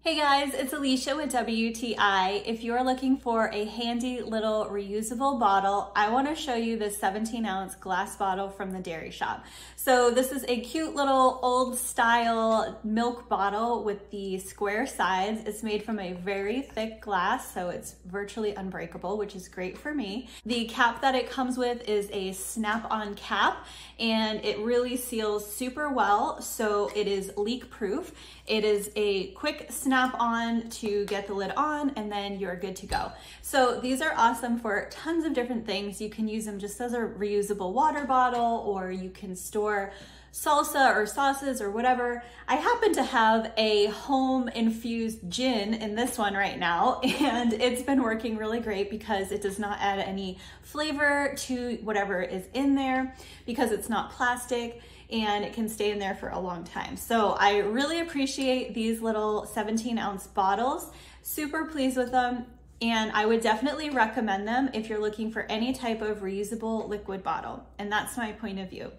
Hey guys, it's Alicia with WTI. If you're looking for a handy little reusable bottle, I want to show you this 17-ounce glass bottle from the dairy shop. So this is a cute little old style milk bottle with the square sides. It's made from a very thick glass, so it's virtually unbreakable, which is great for me. The cap that it comes with is a snap-on cap, and it really seals super well, so it is leak-proof. It is a quick snap on to get the lid on, and then you're good to go. So these are awesome for tons of different things. You can use them just as a reusable water bottle, or you can store salsa or sauces or whatever. I happen to have a home infused gin in this one right now, and it's been working really great because it does not add any flavor to whatever is in there because it's not plastic, and it can stay in there for a long time. So I really appreciate these little 17-ounce bottles. Super pleased with them, and I would definitely recommend them if you're looking for any type of reusable liquid bottle. And that's my point of view.